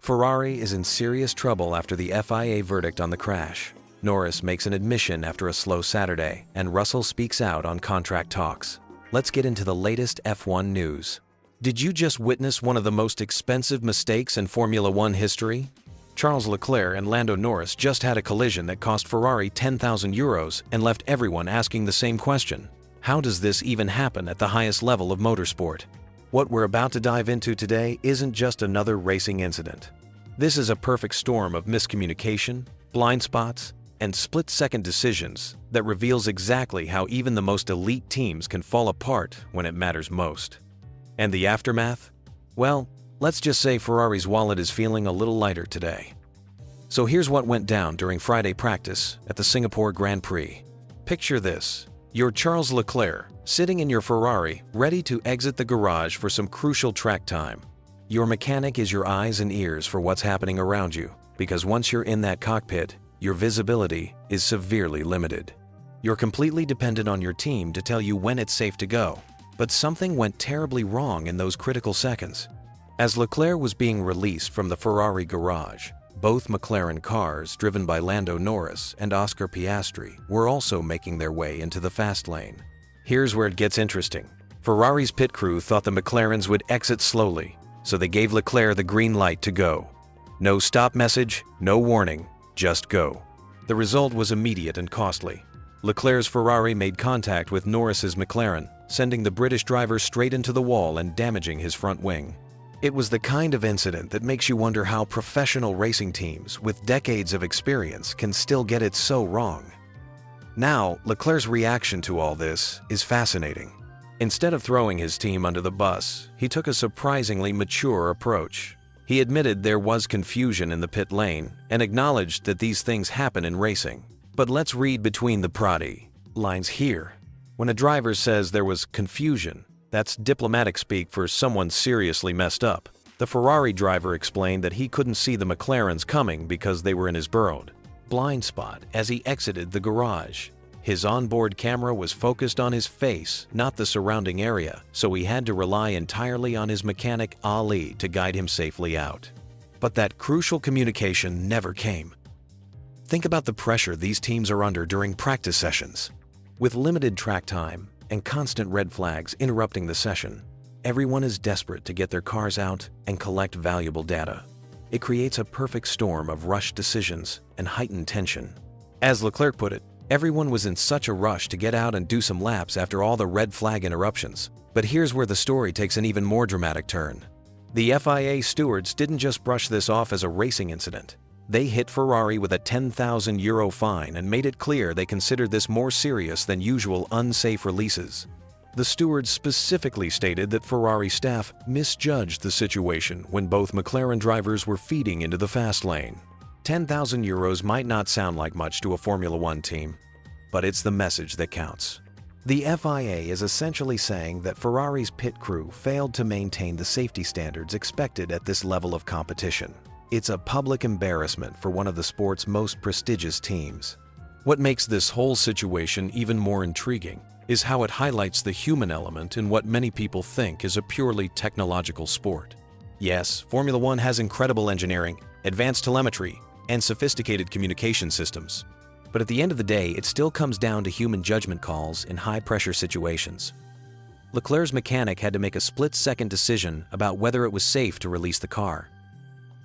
Ferrari is in serious trouble after the FIA verdict on the crash. Norris makes an admission after a slow Saturday, and Russell speaks out on contract talks. Let's get into the latest F1 news. Did you just witness one of the most expensive mistakes in Formula One history? Charles Leclerc and Lando Norris just had a collision that cost Ferrari €10,000 and left everyone asking the same question. How does this even happen at the highest level of motorsport? What we're about to dive into today isn't just another racing incident. This is a perfect storm of miscommunication, blind spots, and split-second decisions that reveals exactly how even the most elite teams can fall apart when it matters most. And the aftermath? Well, let's just say Ferrari's wallet is feeling a little lighter today. So here's what went down during Friday practice at the Singapore Grand Prix. Picture this. You're Charles Leclerc, sitting in your Ferrari, ready to exit the garage for some crucial track time. Your mechanic is your eyes and ears for what's happening around you, because once you're in that cockpit, your visibility is severely limited. You're completely dependent on your team to tell you when it's safe to go, but something went terribly wrong in those critical seconds. As Leclerc was being released from the Ferrari garage, both McLaren cars, driven by Lando Norris and Oscar Piastri, were also making their way into the fast lane. Here's where it gets interesting. Ferrari's pit crew thought the McLarens would exit slowly, so they gave Leclerc the green light to go. No stop message, no warning, just go. The result was immediate and costly. Leclerc's Ferrari made contact with Norris's McLaren, sending the British driver straight into the wall and damaging his front wing. It was the kind of incident that makes you wonder how professional racing teams with decades of experience can still get it so wrong. Now, Leclerc's reaction to all this is fascinating. Instead of throwing his team under the bus, he took a surprisingly mature approach. He admitted there was confusion in the pit lane and acknowledged that these things happen in racing. But let's read between the prati lines here. When a driver says there was confusion, that's diplomatic speak for someone seriously messed up. The Ferrari driver explained that he couldn't see the McLarens coming because they were in his burrowed blind spot as he exited the garage. His onboard camera was focused on his face, not the surrounding area, so he had to rely entirely on his mechanic Ali to guide him safely out. But that crucial communication never came. Think about the pressure these teams are under during practice sessions. With limited track time and constant red flags interrupting the session, everyone is desperate to get their cars out and collect valuable data. It creates a perfect storm of rushed decisions and heightened tension. As Leclerc put it, everyone was in such a rush to get out and do some laps after all the red flag interruptions. But here's where the story takes an even more dramatic turn. The FIA stewards didn't just brush this off as a racing incident. They hit Ferrari with a €10,000 fine and made it clear they considered this more serious than usual unsafe releases. The stewards specifically stated that Ferrari staff misjudged the situation when both McLaren drivers were feeding into the fast lane. €10,000 might not sound like much to a Formula One team, but it's the message that counts. The FIA is essentially saying that Ferrari's pit crew failed to maintain the safety standards expected at this level of competition. It's a public embarrassment for one of the sport's most prestigious teams. What makes this whole situation even more intriguing is how it highlights the human element in what many people think is a purely technological sport. Yes, Formula One has incredible engineering, advanced telemetry, and sophisticated communication systems. But at the end of the day, it still comes down to human judgment calls in high-pressure situations. Leclerc's mechanic had to make a split-second decision about whether it was safe to release the car.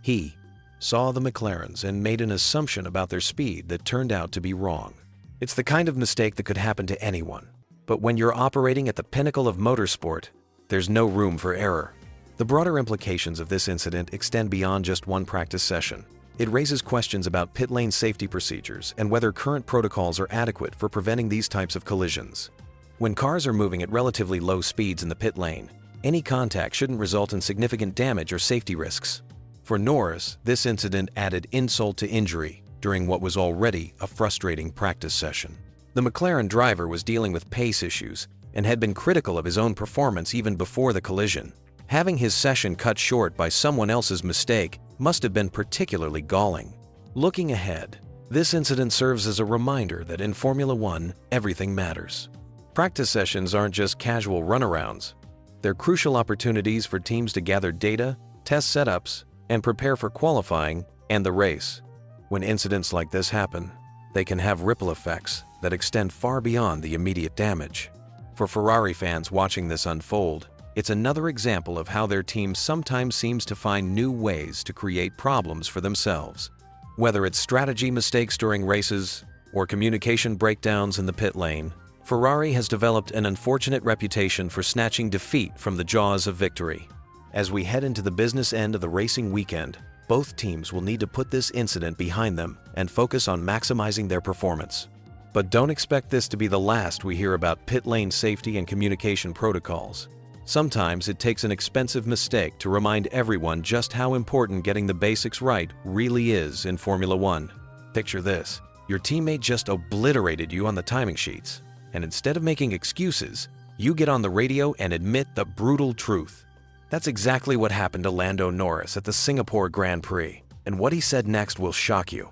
He saw the McLarens and made an assumption about their speed that turned out to be wrong. It's the kind of mistake that could happen to anyone. But when you're operating at the pinnacle of motorsport, there's no room for error. The broader implications of this incident extend beyond just one practice session. It raises questions about pit lane safety procedures and whether current protocols are adequate for preventing these types of collisions. When cars are moving at relatively low speeds in the pit lane, any contact shouldn't result in significant damage or safety risks. For Norris, this incident added insult to injury during what was already a frustrating practice session. The McLaren driver was dealing with pace issues and had been critical of his own performance even before the collision. Having his session cut short by someone else's mistake must have been particularly galling. Looking ahead, this incident serves as a reminder that in Formula One, everything matters. Practice sessions aren't just casual runarounds. They're crucial opportunities for teams to gather data, test setups, and prepare for qualifying and the race. When incidents like this happen, they can have ripple effects that extend far beyond the immediate damage. For Ferrari fans watching this unfold, it's another example of how their team sometimes seems to find new ways to create problems for themselves. Whether it's strategy mistakes during races or communication breakdowns in the pit lane, Ferrari has developed an unfortunate reputation for snatching defeat from the jaws of victory. As we head into the business end of the racing weekend, both teams will need to put this incident behind them and focus on maximizing their performance. But don't expect this to be the last we hear about pit lane safety and communication protocols. Sometimes it takes an expensive mistake to remind everyone just how important getting the basics right really is in Formula One. Picture this: your teammate just obliterated you on the timing sheets, and instead of making excuses, you get on the radio and admit the brutal truth. That's exactly what happened to Lando Norris at the Singapore Grand Prix, and what he said next will shock you.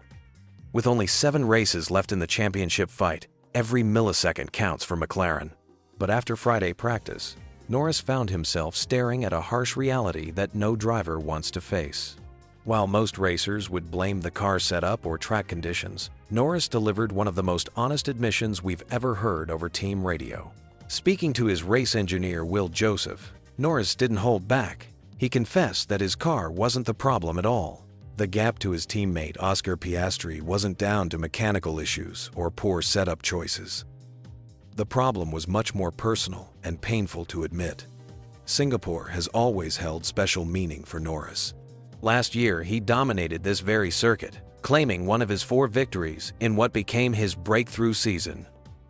With only 7 races left in the championship fight, every millisecond counts for McLaren. But after Friday practice, Norris found himself staring at a harsh reality that no driver wants to face. While most racers would blame the car setup or track conditions, Norris delivered one of the most honest admissions we've ever heard over team radio. Speaking to his race engineer Will Joseph, Norris didn't hold back. He confessed that his car wasn't the problem at all. The gap to his teammate Oscar Piastri wasn't down to mechanical issues or poor setup choices. The problem was much more personal and painful to admit. Singapore has always held special meaning for Norris. Last year, he dominated this very circuit, claiming one of his 4 victories in what became his breakthrough season.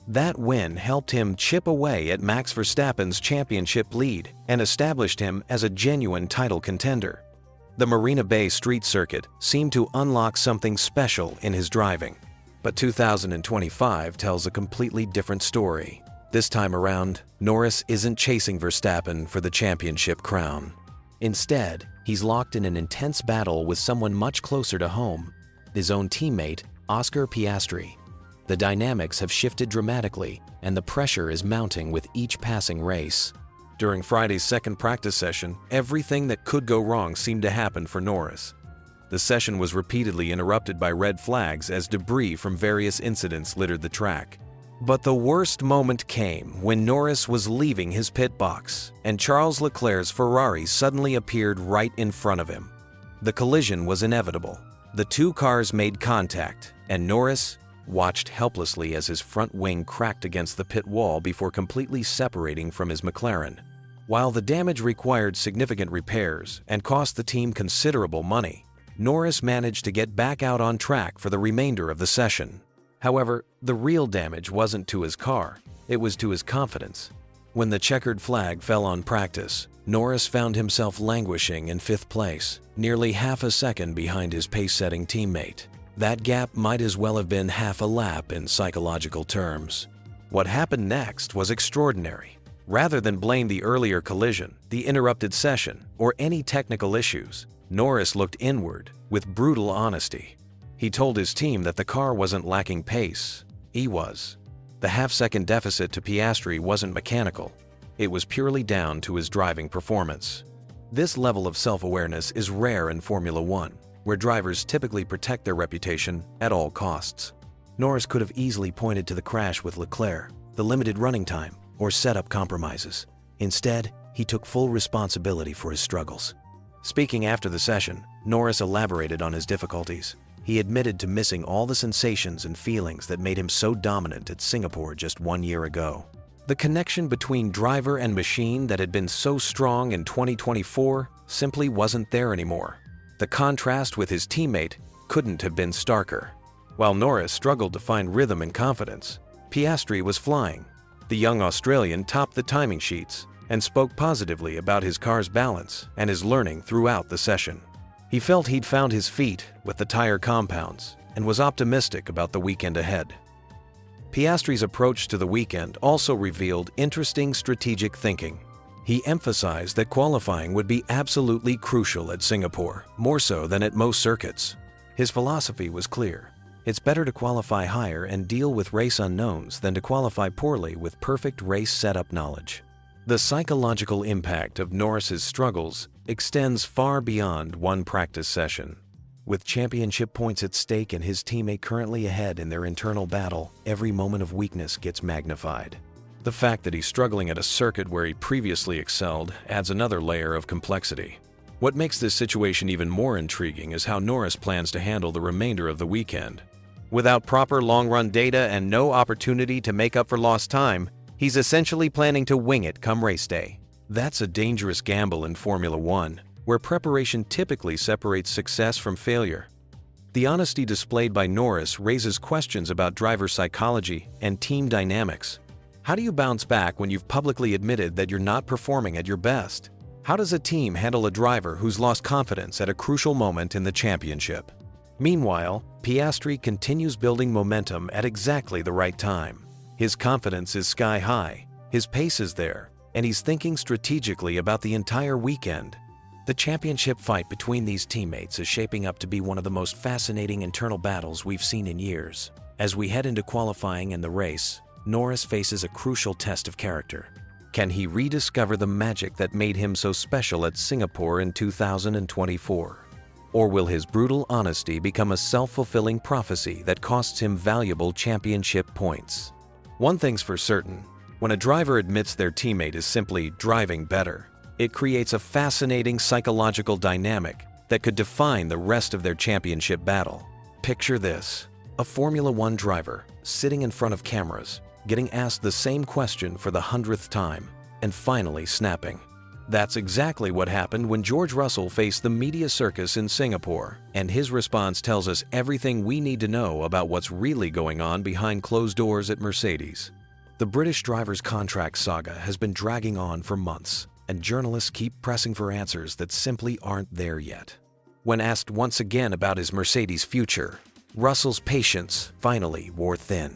That win helped him chip away at Max Verstappen's championship lead and established him as a genuine title contender. The Marina Bay Street Circuit seemed to unlock something special in his driving. But 2025 tells a completely different story. This time around, Norris isn't chasing Verstappen for the championship crown. Instead, he's locked in an intense battle with someone much closer to home, his own teammate, Oscar Piastri. The dynamics have shifted dramatically, and the pressure is mounting with each passing race. During Friday's second practice session, everything that could go wrong seemed to happen for Norris. The session was repeatedly interrupted by red flags as debris from various incidents littered the track. But the worst moment came when Norris was leaving his pit box, and Charles Leclerc's Ferrari suddenly appeared right in front of him. The collision was inevitable. The 2 cars made contact, and Norris watched helplessly as his front wing cracked against the pit wall before completely separating from his McLaren. While the damage required significant repairs and cost the team considerable money, Norris managed to get back out on track for the remainder of the session. However, the real damage wasn't to his car, it was to his confidence. When the checkered flag fell on practice, Norris found himself languishing in 5th place, nearly half a second behind his pace-setting teammate. That gap might as well have been half a lap in psychological terms. What happened next was extraordinary. Rather than blame the earlier collision, the interrupted session, or any technical issues, Norris looked inward with brutal honesty. He told his team that the car wasn't lacking pace. He was. The half-second deficit to Piastri wasn't mechanical. It was purely down to his driving performance. This level of self-awareness is rare in Formula One, where drivers typically protect their reputation at all costs. Norris could have easily pointed to the crash with Leclerc, the limited running time, or setup compromises. Instead, he took full responsibility for his struggles. Speaking after the session, Norris elaborated on his difficulties. He admitted to missing all the sensations and feelings that made him so dominant at Singapore just 1 year ago. The connection between driver and machine that had been so strong in 2024 simply wasn't there anymore. The contrast with his teammate couldn't have been starker. While Norris struggled to find rhythm and confidence, Piastri was flying. The young Australian topped the timing sheets and spoke positively about his car's balance and his learning throughout the session. He felt he'd found his feet with the tire compounds and was optimistic about the weekend ahead. Piastri's approach to the weekend also revealed interesting strategic thinking. He emphasized that qualifying would be absolutely crucial at Singapore, more so than at most circuits. His philosophy was clear. It's better to qualify higher and deal with race unknowns than to qualify poorly with perfect race setup knowledge. The psychological impact of Norris's struggles extends far beyond one practice session. With championship points at stake and his teammate currently ahead in their internal battle, every moment of weakness gets magnified. The fact that he's struggling at a circuit where he previously excelled adds another layer of complexity. What makes this situation even more intriguing is how Norris plans to handle the remainder of the weekend. Without proper long-run data and no opportunity to make up for lost time, he's essentially planning to wing it come race day. That's a dangerous gamble in Formula One, where preparation typically separates success from failure. The honesty displayed by Norris raises questions about driver psychology and team dynamics. How do you bounce back when you've publicly admitted that you're not performing at your best? How does a team handle a driver who's lost confidence at a crucial moment in the championship? Meanwhile, Piastri continues building momentum at exactly the right time. His confidence is sky high, his pace is there, and he's thinking strategically about the entire weekend. The championship fight between these teammates is shaping up to be one of the most fascinating internal battles we've seen in years. As we head into qualifying and the race, Norris faces a crucial test of character. Can he rediscover the magic that made him so special at Singapore in 2024? Or will his brutal honesty become a self-fulfilling prophecy that costs him valuable championship points? One thing's for certain, when a driver admits their teammate is simply driving better, it creates a fascinating psychological dynamic that could define the rest of their championship battle. Picture this: a Formula One driver sitting in front of cameras, getting asked the same question for the 100th time, and finally snapping. That's exactly what happened when George Russell faced the media circus in Singapore, and his response tells us everything we need to know about what's really going on behind closed doors at Mercedes. The British driver's contract saga has been dragging on for months, and journalists keep pressing for answers that simply aren't there yet. When asked once again about his Mercedes future, Russell's patience finally wore thin.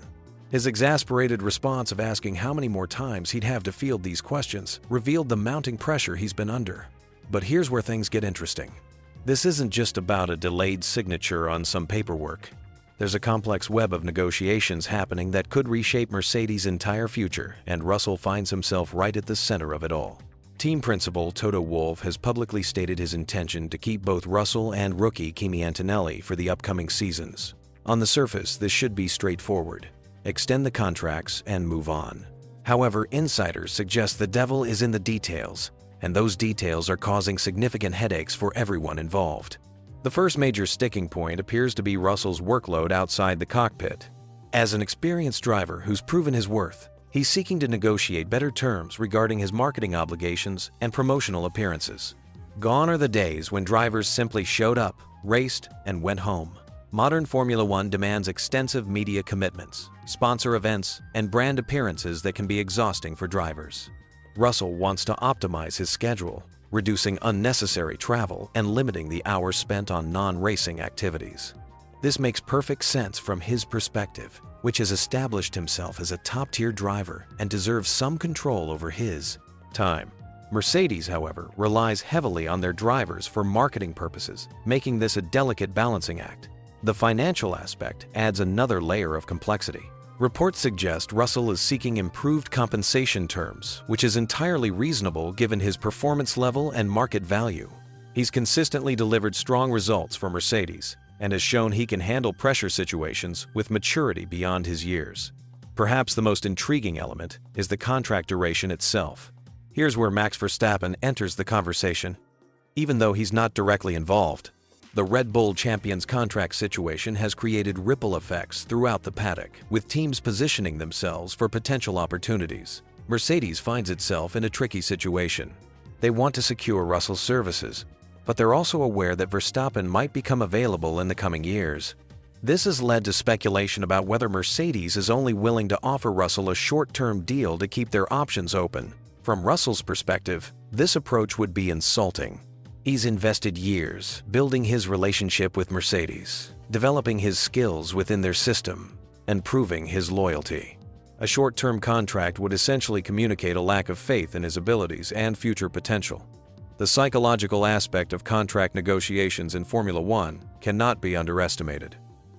His exasperated response of asking how many more times he'd have to field these questions revealed the mounting pressure he's been under. But here's where things get interesting. This isn't just about a delayed signature on some paperwork. There's a complex web of negotiations happening that could reshape Mercedes' entire future, and Russell finds himself right at the center of it all. Team principal Toto Wolff has publicly stated his intention to keep both Russell and rookie Kimi Antonelli for the upcoming seasons. On the surface, this should be straightforward. Extend the contracts and move on. However, insiders suggest the devil is in the details, and those details are causing significant headaches for everyone involved. The first major sticking point appears to be Russell's workload outside the cockpit. As an experienced driver who's proven his worth, he's seeking to negotiate better terms regarding his marketing obligations and promotional appearances. Gone are the days when drivers simply showed up, raced, and went home. Modern Formula One demands extensive media commitments, sponsor events, and brand appearances that can be exhausting for drivers. Russell wants to optimize his schedule, reducing unnecessary travel and limiting the hours spent on non-racing activities. This makes perfect sense from his perspective, which has established himself as a top-tier driver and deserves some control over his time. Mercedes, however, relies heavily on their drivers for marketing purposes, making this a delicate balancing act. The financial aspect adds another layer of complexity. Reports suggest Russell is seeking improved compensation terms, which is entirely reasonable given his performance level and market value. He's consistently delivered strong results for Mercedes and has shown he can handle pressure situations with maturity beyond his years. Perhaps the most intriguing element is the contract duration itself. Here's where Max Verstappen enters the conversation. Even though he's not directly involved, the Red Bull champion's contract situation has created ripple effects throughout the paddock, with teams positioning themselves for potential opportunities. Mercedes finds itself in a tricky situation. They want to secure Russell's services, but they're also aware that Verstappen might become available in the coming years. This has led to speculation about whether Mercedes is only willing to offer Russell a short-term deal to keep their options open. From Russell's perspective, this approach would be insulting. He's invested years building his relationship with Mercedes, developing his skills within their system, and proving his loyalty. A short-term contract would essentially communicate a lack of faith in his abilities and future potential. The psychological aspect of contract negotiations in Formula One cannot be underestimated.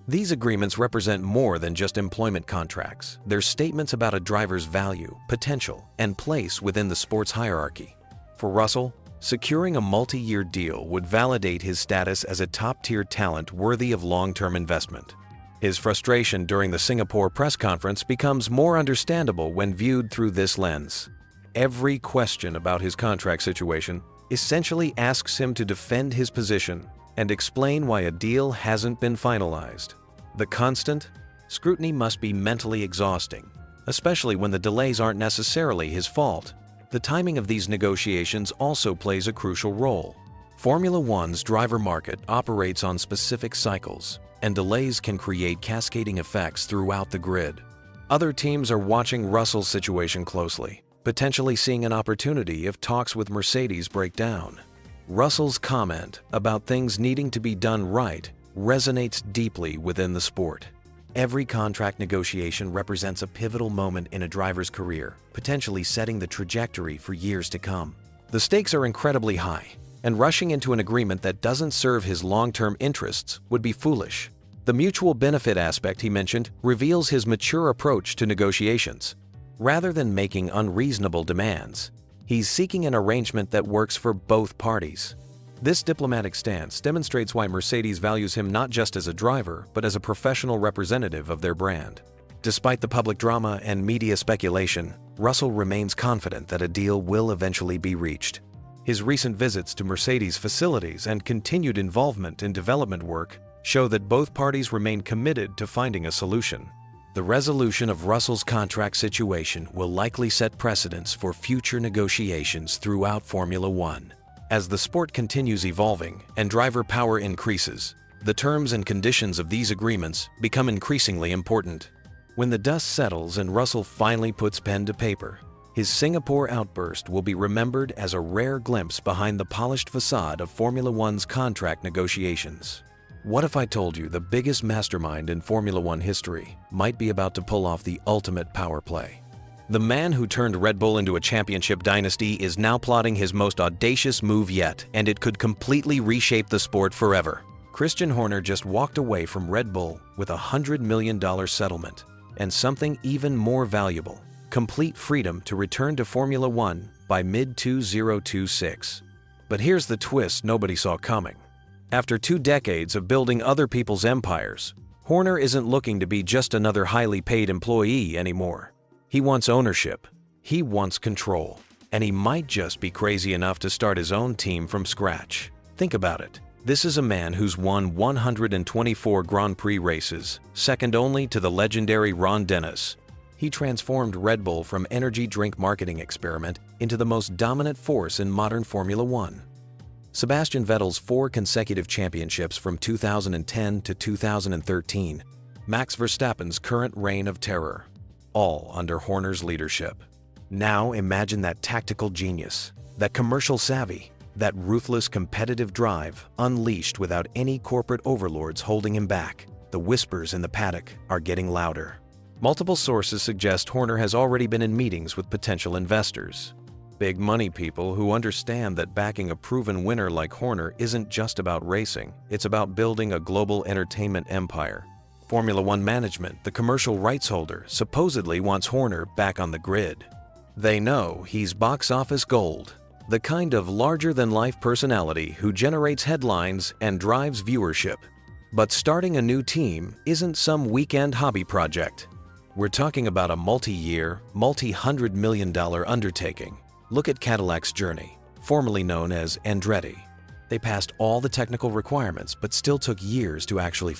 These agreements represent more than just employment contracts. They're statements about a driver's value, potential, and place within the sport's hierarchy. For Russell, Securing a multi-year deal would validate his status as a top-tier talent worthy of long-term investment. His frustration during the Singapore press conference becomes more understandable when viewed through this lens. Every question about his contract situation essentially asks him to defend his position and explain why a deal hasn't been finalized. The constant scrutiny must be mentally exhausting, especially when the delays aren't necessarily his fault. The timing of these negotiations also plays a crucial role. Formula One's driver market operates on specific cycles, and delays can create cascading effects throughout the grid. Other teams are watching Russell's situation closely, potentially seeing an opportunity if talks with Mercedes break down. Russell's comment about things needing to be done right resonates deeply within the sport. Every contract negotiation represents a pivotal moment in a driver's career, potentially setting the trajectory for years to come. The stakes are incredibly high, and rushing into an agreement that doesn't serve his long-term interests would be foolish. The mutual benefit aspect he mentioned reveals his mature approach to negotiations. Rather than making unreasonable demands, he's seeking an arrangement that works for both parties. This diplomatic stance demonstrates why Mercedes values him not just as a driver, but as a professional representative of their brand. Despite the public drama and media speculation, Russell remains confident that a deal will eventually be reached. His recent visits to Mercedes facilities and continued involvement in development work show that both parties remain committed to finding a solution. The resolution of Russell's contract situation will likely set precedents for future negotiations throughout Formula One. As the sport continues evolving and driver power increases, the terms and conditions of these agreements become increasingly important. When the dust settles and Russell finally puts pen to paper, his Singapore outburst will be remembered as a rare glimpse behind the polished facade of Formula One's contract negotiations. What if I told you the biggest mastermind in Formula One history might be about to pull off the ultimate power play? The man who turned Red Bull into a championship dynasty is now plotting his most audacious move yet, and it could completely reshape the sport forever. Christian Horner just walked away from Red Bull with a $100 million settlement, and something even more valuable: complete freedom to return to Formula One by mid-2026. But here's the twist nobody saw coming. After 2 decades of building other people's empires, Horner isn't looking to be just another highly paid employee anymore. He wants ownership, he wants control, and he might just be crazy enough to start his own team from scratch. Think about it. This is a man who's won 124 Grand Prix races, second only to the legendary Ron Dennis. He transformed Red Bull from energy drink marketing experiment into the most dominant force in modern Formula One. Sebastian Vettel's 4 consecutive championships from 2010 to 2013, Max Verstappen's current reign of terror, all under Horner's leadership. Now imagine that tactical genius, that commercial savvy, that ruthless competitive drive unleashed without any corporate overlords holding him back. The whispers in the paddock are getting louder. Multiple sources suggest Horner has already been in meetings with potential investors. Big money people who understand that backing a proven winner like Horner isn't just about racing, it's about building a global entertainment empire. Formula One management, the commercial rights holder, supposedly wants Horner back on the grid. They know he's box office gold, the kind of larger-than-life personality who generates headlines and drives viewership. But starting a new team isn't some weekend hobby project. We're talking about a multi-year, multi-$100 million undertaking. Look at Cadillac's Journey, formerly known as Andretti. They passed all the technical requirements but still took years to actually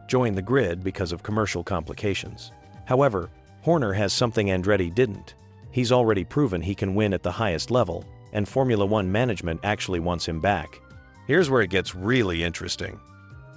join the grid because of commercial complications. However, Horner has something Andretti didn't. He's already proven he can win at the highest level, and Formula One management actually wants him back. Here's where it gets really interesting.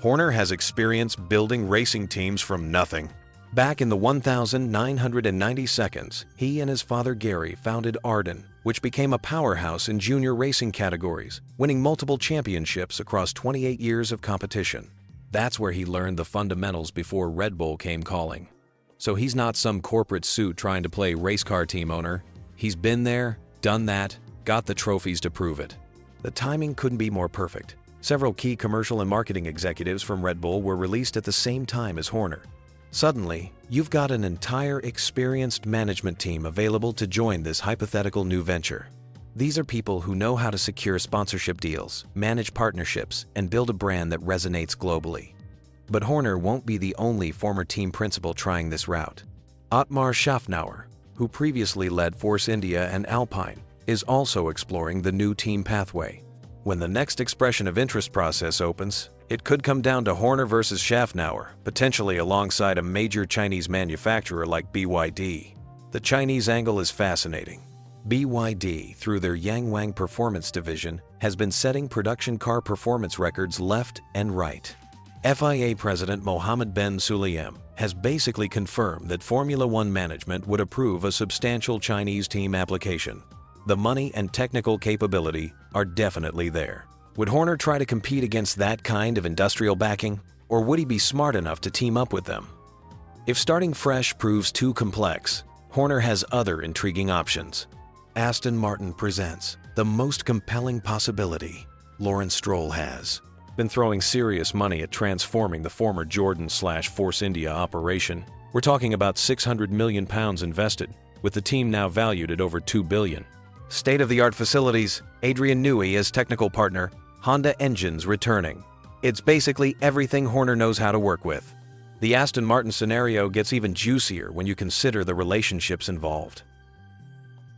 Horner has experience building racing teams from nothing. Back in the 1990 seconds, he and his father Gary founded Arden, which became a powerhouse in junior racing categories, winning multiple championships across 28 years of competition. That's where he learned the fundamentals before Red Bull came calling. So he's not some corporate suit trying to play race car team owner. He's been there, done that, got the trophies to prove it. The timing couldn't be more perfect. Several key commercial and marketing executives from Red Bull were released at the same time as Horner. Suddenly, you've got an entire experienced management team available to join this hypothetical new venture. These are people who know how to secure sponsorship deals, manage partnerships, and build a brand that resonates globally. But Horner won't be the only former team principal trying this route. Otmar Schaffnauer, who previously led Force India and Alpine, is also exploring the new team pathway. When the next expression of interest process opens, it could come down to Horner versus Schaffnauer, potentially alongside a major Chinese manufacturer like BYD. The Chinese angle is fascinating. BYD, through their Yangwang Performance division, has been setting production car performance records left and right. FIA President Mohammed bin Sulayem has basically confirmed that Formula One management would approve a substantial Chinese team application. The money and technical capability are definitely there. Would Horner try to compete against that kind of industrial backing, or would he be smart enough to team up with them? If starting fresh proves too complex, Horner has other intriguing options. Aston Martin presents the most compelling possibility. Lawrence Stroll has been throwing serious money at transforming the former Jordan/Force India operation. We're talking about £600 million invested, with the team now valued at over $2 billion. State-of-the-art facilities, Adrian Newey as technical partner, Honda engines returning. It's basically everything Horner knows how to work with. The Aston Martin scenario gets even juicier when you consider the relationships involved.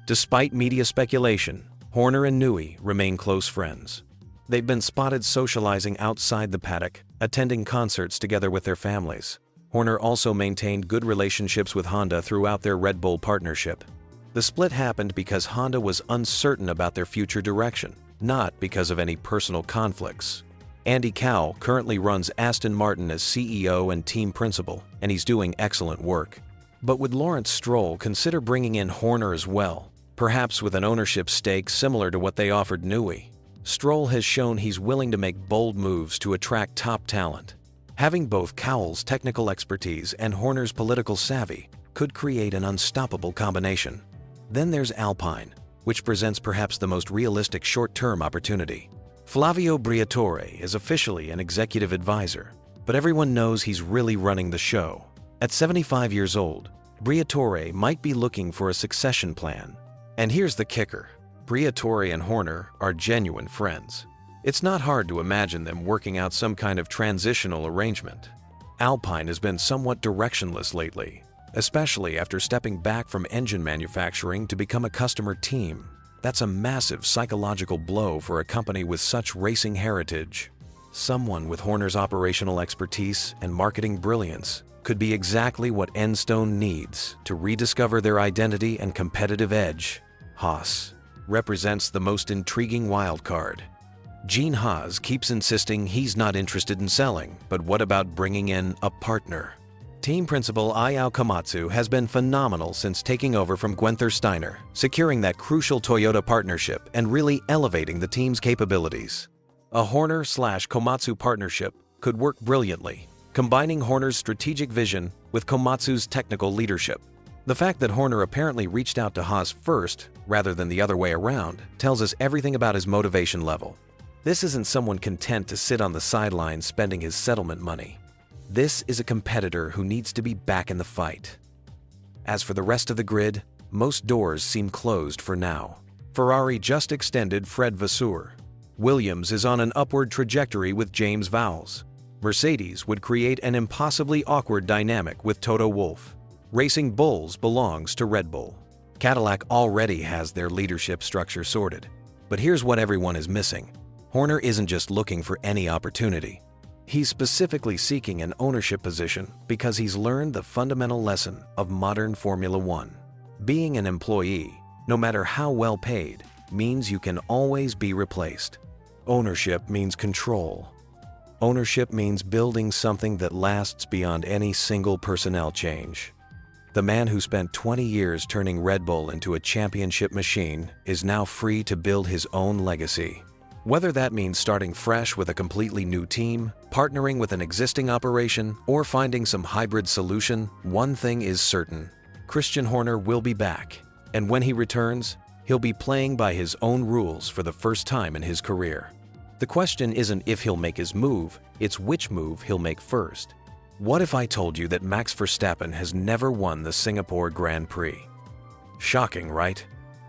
Despite media speculation, Horner and Newey remain close friends. They've been spotted socializing outside the paddock, attending concerts together with their families. Horner also maintained good relationships with Honda throughout their Red Bull partnership. The split happened because Honda was uncertain about their future direction, not because of any personal conflicts. Andy Cowell currently runs Aston Martin as CEO and team principal, and he's doing excellent work. But would Lawrence Stroll consider bringing in Horner as well? Perhaps with an ownership stake similar to what they offered Newey. Stroll has shown he's willing to make bold moves to attract top talent. Having both Cowell's technical expertise and Horner's political savvy could create an unstoppable combination. Then there's Alpine, which presents perhaps the most realistic short-term opportunity. Flavio Briatore is officially an executive advisor, but everyone knows he's really running the show. At 75 years old, Briatore might be looking for a succession plan. And here's the kicker. Briatore and Horner are genuine friends. It's not hard to imagine them working out some kind of transitional arrangement. Alpine has been somewhat directionless lately, especially after stepping back from engine manufacturing to become a customer team. That's a massive psychological blow for a company with such racing heritage. Someone with Horner's operational expertise and marketing brilliance could be exactly what Enstone needs to rediscover their identity and competitive edge. Haas represents the most intriguing wildcard. Gene Haas keeps insisting he's not interested in selling, but what about bringing in a partner? Team principal Ayao Komatsu has been phenomenal since taking over from Guenther Steiner, securing that crucial Toyota partnership and really elevating the team's capabilities. A Horner/Komatsu partnership could work brilliantly, combining Horner's strategic vision with Komatsu's technical leadership. The fact that Horner apparently reached out to Haas first, rather than the other way around, tells us everything about his motivation level. This isn't someone content to sit on the sidelines spending his settlement money. This is a competitor who needs to be back in the fight. As for the rest of the grid, most doors seem closed for now. Ferrari just extended Fred Vasseur. Williams is on an upward trajectory with James Vowles. Mercedes would create an impossibly awkward dynamic with Toto Wolff. Racing Bulls belongs to Red Bull. Cadillac already has their leadership structure sorted. But here's what everyone is missing. Horner isn't just looking for any opportunity. He's specifically seeking an ownership position because he's learned the fundamental lesson of modern Formula One. Being an employee, no matter how well paid, means you can always be replaced. Ownership means control. Ownership means building something that lasts beyond any single personnel change. The man who spent 20 years turning Red Bull into a championship machine is now free to build his own legacy. Whether that means starting fresh with a completely new team, partnering with an existing operation, or finding some hybrid solution, one thing is certain. Christian Horner will be back, and when he returns, he'll be playing by his own rules for the first time in his career. The question isn't if he'll make his move, it's which move he'll make first. What if I told you that Max Verstappen has never won the Singapore Grand Prix? Shocking, right?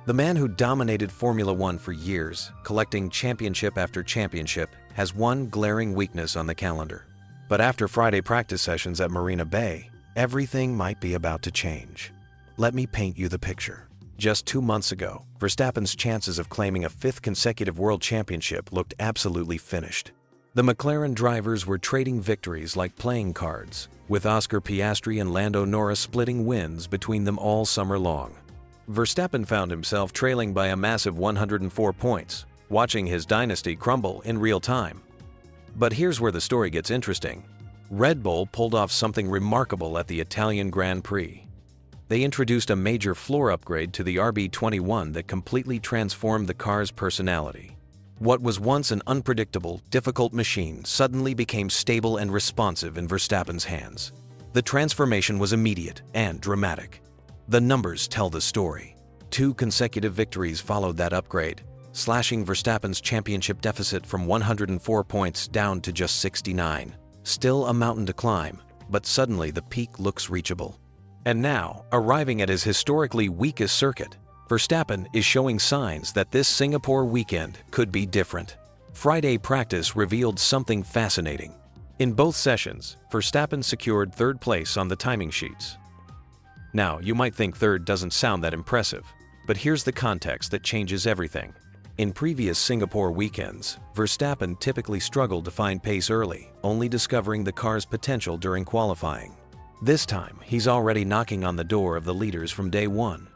The man who dominated Formula One for years, collecting championship after championship, has one glaring weakness on the calendar. But after Friday practice sessions at Marina Bay, everything might be about to change. Let me paint you the picture. Just 2 months ago, Verstappen's chances of claiming a 5th consecutive world championship looked absolutely finished. The McLaren drivers were trading victories like playing cards, with Oscar Piastri and Lando Norris splitting wins between them all summer long. Verstappen found himself trailing by a massive 104 points, watching his dynasty crumble in real time. But here's where the story gets interesting. Red Bull pulled off something remarkable at the Italian Grand Prix. They introduced a major floor upgrade to the RB21 that completely transformed the car's personality. What was once an unpredictable, difficult machine suddenly became stable and responsive in Verstappen's hands. The transformation was immediate and dramatic. The numbers tell the story. 2 consecutive victories followed that upgrade, slashing Verstappen's championship deficit from 104 points down to just 69. Still a mountain to climb, but suddenly the peak looks reachable. And now, arriving at his historically weakest circuit, Verstappen is showing signs that this Singapore weekend could be different. Friday practice revealed something fascinating. In both sessions, Verstappen secured 3rd place on the timing sheets. Now, you might think 3rd doesn't sound that impressive, but here's the context that changes everything. In previous Singapore weekends, Verstappen typically struggled to find pace early, only discovering the car's potential during qualifying. This time, he's already knocking on the door of the leaders from day one.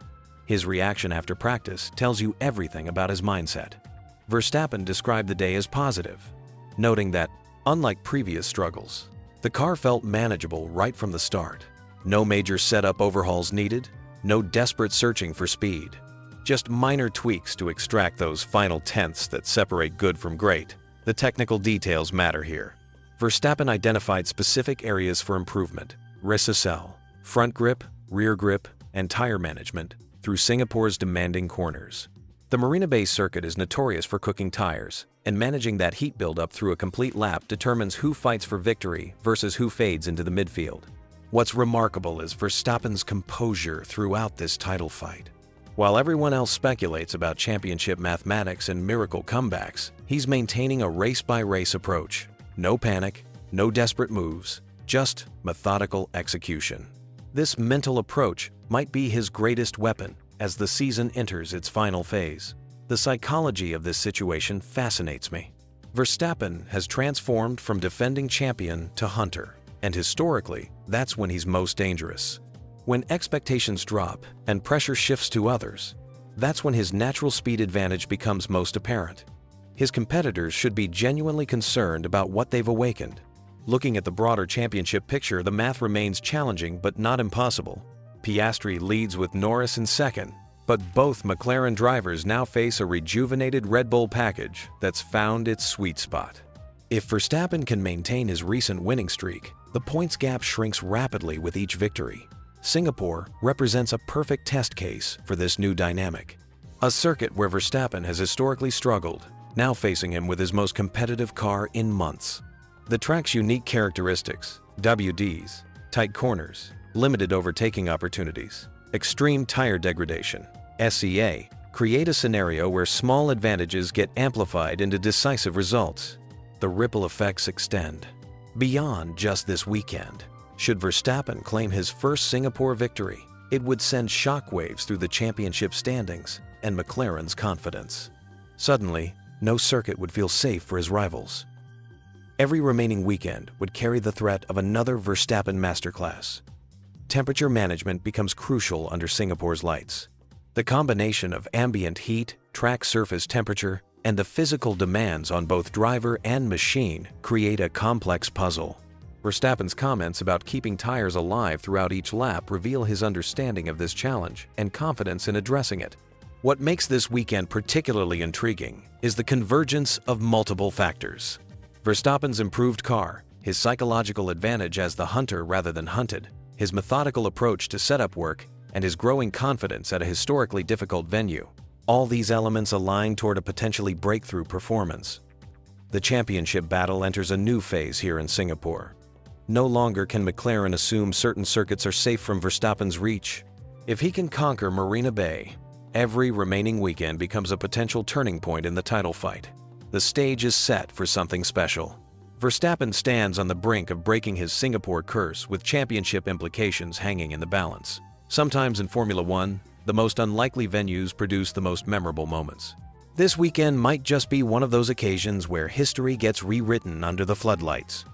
His reaction after practice tells you everything about his mindset. Verstappen described the day as positive, noting that, unlike previous struggles, the car felt manageable right from the start. No major setup overhauls needed, no desperate searching for speed. Just minor tweaks to extract those final tenths that separate good from great. The technical details matter here. Verstappen identified specific areas for improvement: RSSL, front grip, rear grip, and tire management through Singapore's demanding corners. The Marina Bay circuit is notorious for cooking tires, and managing that heat buildup through a complete lap determines who fights for victory versus who fades into the midfield. What's remarkable is Verstappen's composure throughout this title fight. While everyone else speculates about championship mathematics and miracle comebacks, he's maintaining a race-by-race approach. No panic, no desperate moves, just methodical execution. This mental approach might be his greatest weapon as the season enters its final phase. The psychology of this situation fascinates me. Verstappen has transformed from defending champion to hunter, and historically, that's when he's most dangerous. When expectations drop and pressure shifts to others, that's when his natural speed advantage becomes most apparent. His competitors should be genuinely concerned about what they've awakened. Looking at the broader championship picture, the math remains challenging but not impossible. Piastri leads with Norris in 2nd, but both McLaren drivers now face a rejuvenated Red Bull package that's found its sweet spot. If Verstappen can maintain his recent winning streak, the points gap shrinks rapidly with each victory. Singapore represents a perfect test case for this new dynamic. A circuit where Verstappen has historically struggled, now facing him with his most competitive car in months. The track's unique characteristics, WDs, tight corners, limited overtaking opportunities, extreme tire degradation, SEA, create a scenario where small advantages get amplified into decisive results. The ripple effects extend beyond just this weekend. Should Verstappen claim his first Singapore victory, it would send shockwaves through the championship standings and McLaren's confidence. Suddenly, no circuit would feel safe for his rivals. Every remaining weekend would carry the threat of another Verstappen masterclass. Temperature management becomes crucial under Singapore's lights. The combination of ambient heat, track surface temperature, and the physical demands on both driver and machine create a complex puzzle. Verstappen's comments about keeping tires alive throughout each lap reveal his understanding of this challenge and confidence in addressing it. What makes this weekend particularly intriguing is the convergence of multiple factors. Verstappen's improved car, his psychological advantage as the hunter rather than hunted, his methodical approach to setup work, and his growing confidence at a historically difficult venue. All these elements align toward a potentially breakthrough performance. The championship battle enters a new phase here in Singapore. No longer can McLaren assume certain circuits are safe from Verstappen's reach. If he can conquer Marina Bay, Every remaining weekend becomes a potential turning point in the title fight. The stage is set for something special. Verstappen stands on the brink of breaking his Singapore curse with championship implications hanging in the balance. Sometimes in Formula One, the most unlikely venues produce the most memorable moments. This weekend might just be one of those occasions where history gets rewritten under the floodlights.